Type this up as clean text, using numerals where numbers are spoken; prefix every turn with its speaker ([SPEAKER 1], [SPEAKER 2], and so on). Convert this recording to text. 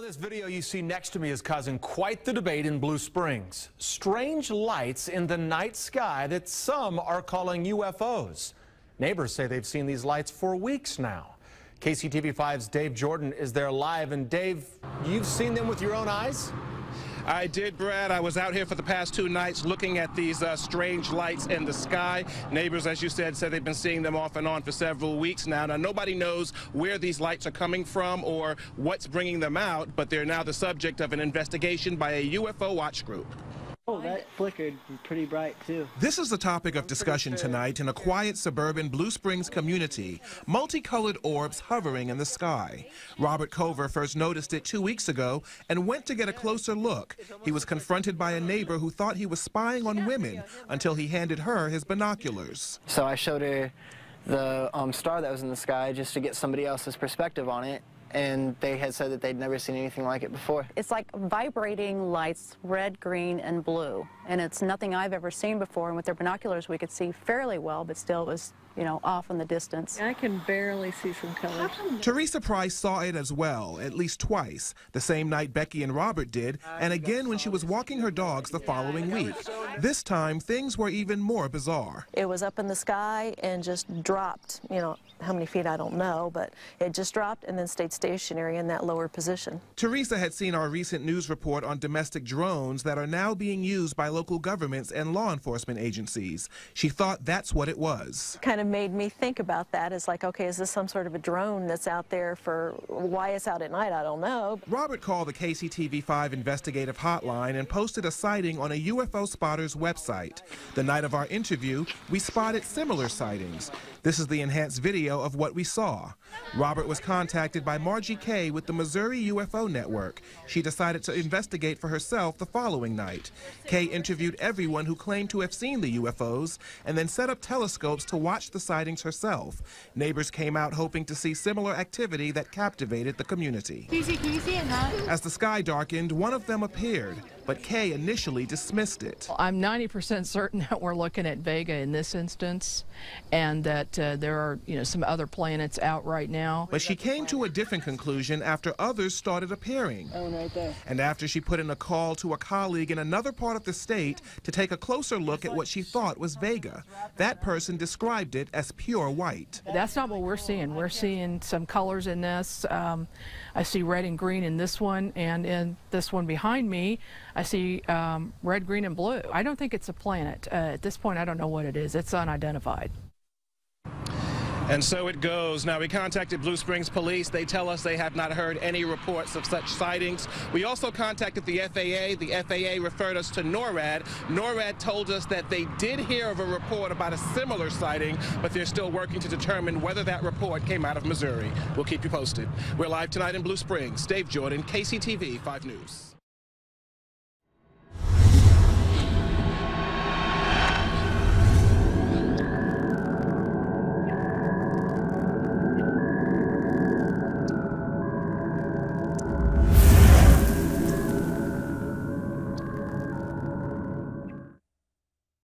[SPEAKER 1] Well, this video you see next to me is causing quite the debate in Blue Springs. Strange lights in the night sky that some are calling UFOs. Neighbors say they've seen these lights for weeks now. KCTV5's Dave Jordan is there live. And Dave, you've seen them with your own eyes?
[SPEAKER 2] I did, Brad. I was out here for the past 2 nights looking at these strange lights in the sky. Neighbors, as you said they've been seeing them off and on for several weeks now. Now, nobody knows where these lights are coming from or what's bringing them out, but they're now the subject of an investigation by a UFO watch group.
[SPEAKER 3] Oh, that flickered pretty bright, too.
[SPEAKER 2] This is the topic of discussion tonight in a quiet suburban Blue Springs community. Multicolored orbs hovering in the sky. Robert Cover first noticed it 2 weeks ago and went to get a closer look. He was confronted by a neighbor who thought he was spying on women until he handed her his binoculars.
[SPEAKER 3] So I showed her the star that was in the sky just to get somebody else's perspective on it. And they had said that they'd never seen anything like it before.
[SPEAKER 4] It's like vibrating lights, red, green, and blue. And it's nothing I've ever seen before. And with their binoculars, we could see fairly well, but still it was, you know, off in the distance.
[SPEAKER 5] I can barely see some colors.
[SPEAKER 2] Teresa Price saw it as well, at least twice. The same night Becky and Robert did, and again when she was walking her dogs the following week. This time, things were even more bizarre.
[SPEAKER 6] It was up in the sky and just dropped, you know, how many feet I don't know, but it just dropped and then stayed stationary in that lower position.
[SPEAKER 2] Teresa had seen our recent news report on domestic drones that are now being used by local governments and law enforcement agencies. She thought that's what it was.
[SPEAKER 6] Kind of made me think about that. It's like, okay, is this some sort of a drone that's out there for why it's out at night? I don't know.
[SPEAKER 2] Robert called the KCTV5 investigative hotline and posted a sighting on a UFO spotter's website. The night of our interview, we spotted similar sightings. This is the enhanced video of what we saw. Robert was contacted by Margie Kay with the Missouri UFO Network. She decided to investigate for herself the following night. Kay interviewed everyone who claimed to have seen the UFOs and then set up telescopes to watch the sightings herself. Neighbors came out hoping to see similar activity that captivated the community.
[SPEAKER 5] Can you see it now?
[SPEAKER 2] As the sky darkened, one of them appeared, but Kay initially dismissed it.
[SPEAKER 7] I'm 90% certain that we're looking at Vega in this instance, and that there are, some other planets out right now.
[SPEAKER 2] But she came to a different conclusion after others started appearing.
[SPEAKER 3] That one right there.
[SPEAKER 2] And after she put in a call to a colleague in another part of the state to take a closer look at what she thought was Vega. That person described it as pure white.
[SPEAKER 7] That's not what we're seeing. We're seeing some colors in this. I see red and green in this one, and in this one behind me, I see red, green, and blue. I don't think it's a planet. At this point, I don't know what it is. It's unidentified.
[SPEAKER 2] And so it goes. Now, we contacted Blue Springs Police. They tell us they have not heard any reports of such sightings. We also contacted the FAA. The FAA referred us to NORAD. NORAD told us that they did hear of a report about a similar sighting, but they're still working to determine whether that report came out of Missouri. We'll keep you posted. We're live tonight in Blue Springs. Dave Jordan, KCTV 5 News.